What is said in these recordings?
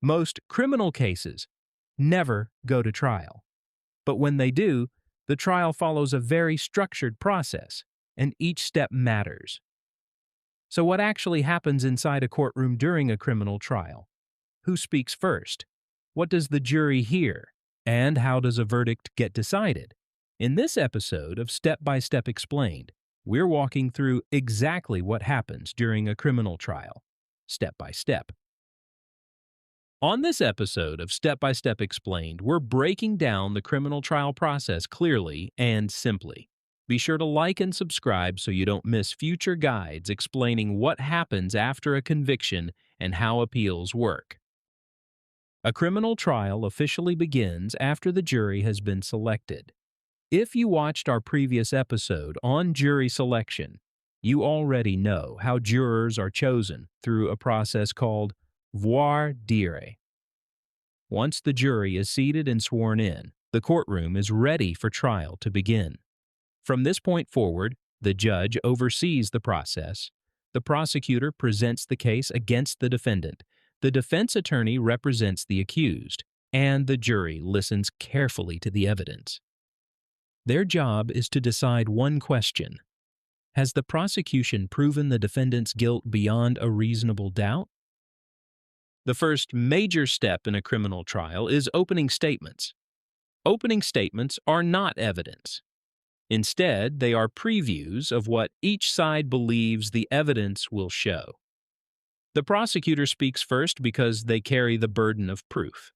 Most criminal cases never go to trial. But when they do, the trial follows a very structured process, and each step matters. So, what actually happens inside a courtroom during a criminal trial? Who speaks first? What does the jury hear? And how does a verdict get decided? In this episode of Step by Step Explained, we're walking through exactly what happens during a criminal trial, step by step. On this episode of Step by Step Explained, we're breaking down the criminal trial process clearly and simply. Be sure to like and subscribe so you don't miss future guides explaining what happens after a conviction and how appeals work. A criminal trial officially begins after the jury has been selected. If you watched our previous episode on jury selection, you already know how jurors are chosen through a process called voir dire. Once the jury is seated and sworn in, the courtroom is ready for trial to begin. From this point forward, the judge oversees the process. The prosecutor presents the case against the defendant. The defense attorney represents the accused, and the jury listens carefully to the evidence. Their job is to decide one question: has the prosecution proven the defendant's guilt beyond a reasonable doubt? The first major step in a criminal trial is opening statements. Opening statements are not evidence. Instead, they are previews of what each side believes the evidence will show. The prosecutor speaks first because they carry the burden of proof.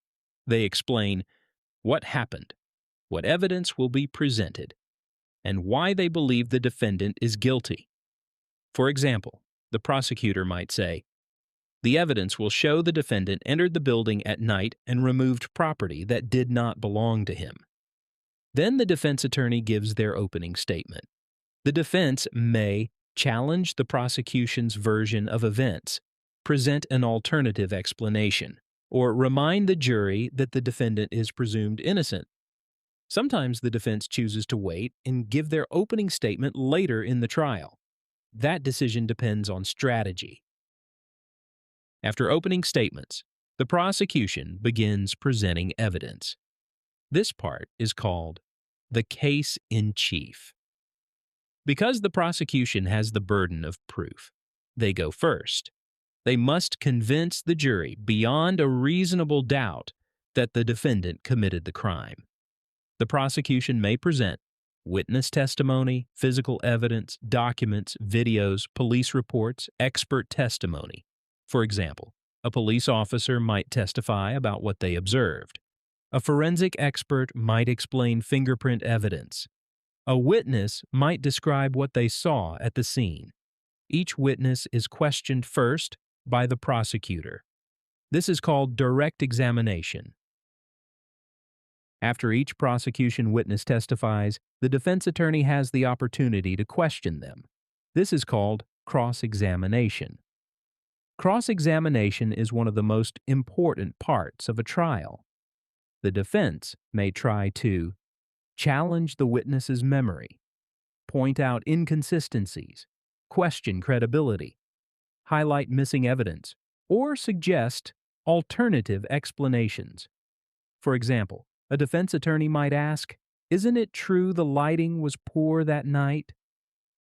They explain what happened, what evidence will be presented, and why they believe the defendant is guilty. For example, the prosecutor might say, "The evidence will show the defendant entered the building at night and removed property that did not belong to him." Then the defense attorney gives their opening statement. The defense may challenge the prosecution's version of events, present an alternative explanation, or remind the jury that the defendant is presumed innocent. Sometimes the defense chooses to wait and give their opening statement later in the trial. That decision depends on strategy. After opening statements, the prosecution begins presenting evidence. This part is called the case in chief. Because the prosecution has the burden of proof, they go first. They must convince the jury beyond a reasonable doubt that the defendant committed the crime. The prosecution may present witness testimony, physical evidence, documents, videos, police reports, expert testimony. For example, a police officer might testify about what they observed. A forensic expert might explain fingerprint evidence. A witness might describe what they saw at the scene. Each witness is questioned first by the prosecutor. This is called direct examination. After each prosecution witness testifies, the defense attorney has the opportunity to question them. This is called cross-examination. Cross-examination is one of the most important parts of a trial. The defense may try to challenge the witness's memory, point out inconsistencies, question credibility, highlight missing evidence, or suggest alternative explanations. For example, a defense attorney might ask, "Isn't it true the lighting was poor that night?"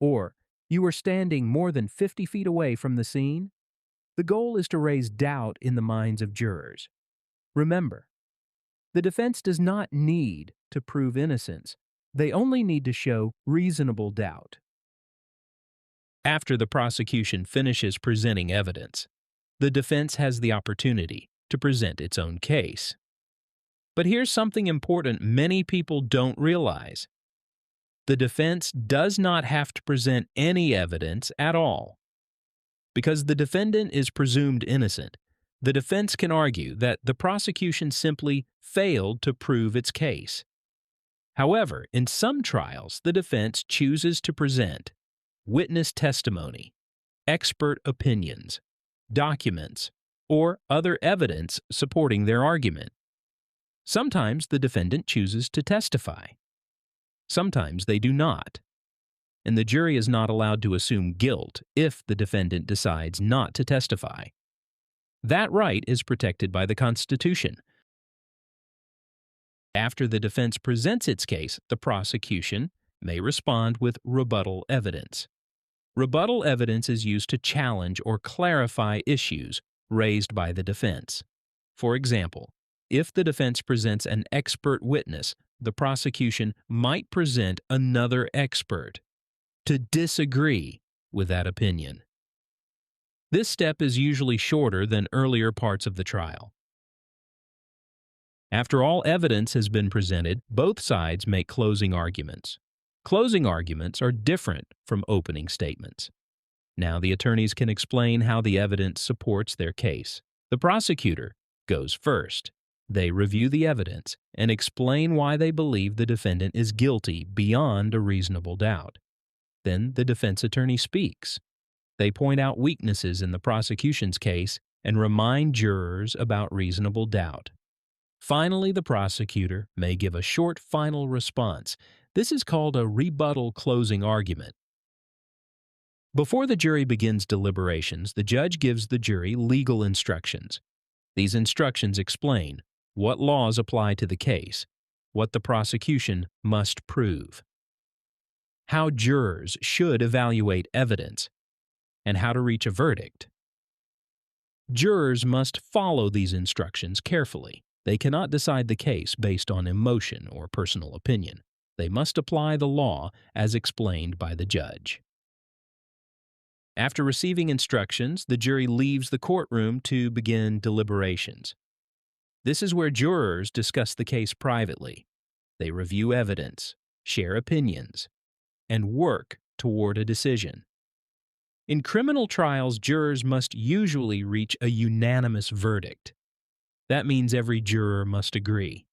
Or, "You were standing more than 50 feet away from the scene?" The goal is to raise doubt in the minds of jurors. Remember, the defense does not need to prove innocence. They only need to show reasonable doubt. After the prosecution finishes presenting evidence, the defense has the opportunity to present its own case. But here's something important many people don't realize. The defense does not have to present any evidence at all. Because the defendant is presumed innocent, the defense can argue that the prosecution simply failed to prove its case. However, in some trials, the defense chooses to present witness testimony, expert opinions, documents, or other evidence supporting their argument. Sometimes the defendant chooses to testify. Sometimes they do not. And the jury is not allowed to assume guilt if the defendant decides not to testify. That right is protected by the Constitution. After the defense presents its case, the prosecution may respond with rebuttal evidence. Rebuttal evidence is used to challenge or clarify issues raised by the defense. For example, if the defense presents an expert witness, the prosecution might present another expert to disagree with that opinion. This step is usually shorter than earlier parts of the trial. After all evidence has been presented, both sides make closing arguments. Closing arguments are different from opening statements. Now the attorneys can explain how the evidence supports their case. The prosecutor goes first. They review the evidence and explain why they believe the defendant is guilty beyond a reasonable doubt. Then the defense attorney speaks. They point out weaknesses in the prosecution's case and remind jurors about reasonable doubt. Finally, the prosecutor may give a short final response. This is called a rebuttal closing argument. Before the jury begins deliberations, the judge gives the jury legal instructions. These instructions explain what laws apply to the case, what the prosecution must prove, how jurors should evaluate evidence, and how to reach a verdict. Jurors must follow these instructions carefully. They cannot decide the case based on emotion or personal opinion. They must apply the law as explained by the judge. After receiving instructions, the jury leaves the courtroom to begin deliberations. This is where jurors discuss the case privately. They review evidence, share opinions, and work toward a decision. In criminal trials, jurors must usually reach a unanimous verdict. That means every juror must agree.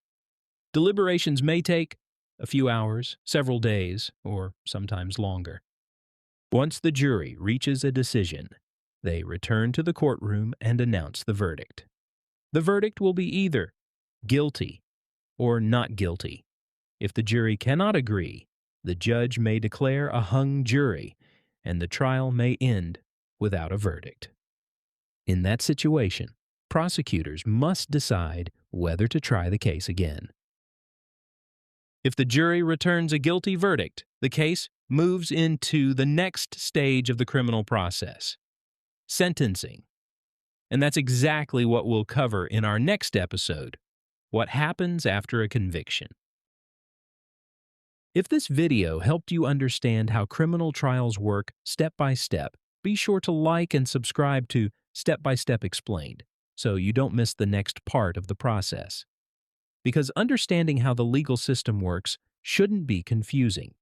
Deliberations may take a few hours, several days, or sometimes longer. Once the jury reaches a decision, they return to the courtroom and announce the verdict. The verdict will be either guilty or not guilty. If the jury cannot agree, the judge may declare a hung jury, and the trial may end without a verdict. In that situation, prosecutors must decide whether to try the case again. If the jury returns a guilty verdict, the case moves into the next stage of the criminal process, sentencing. And that's exactly what we'll cover in our next episode, what happens after a conviction. If this video helped you understand how criminal trials work step by step, be sure to like and subscribe to Step by Step Explained so you don't miss the next part of the process. Because understanding how the legal system works shouldn't be confusing.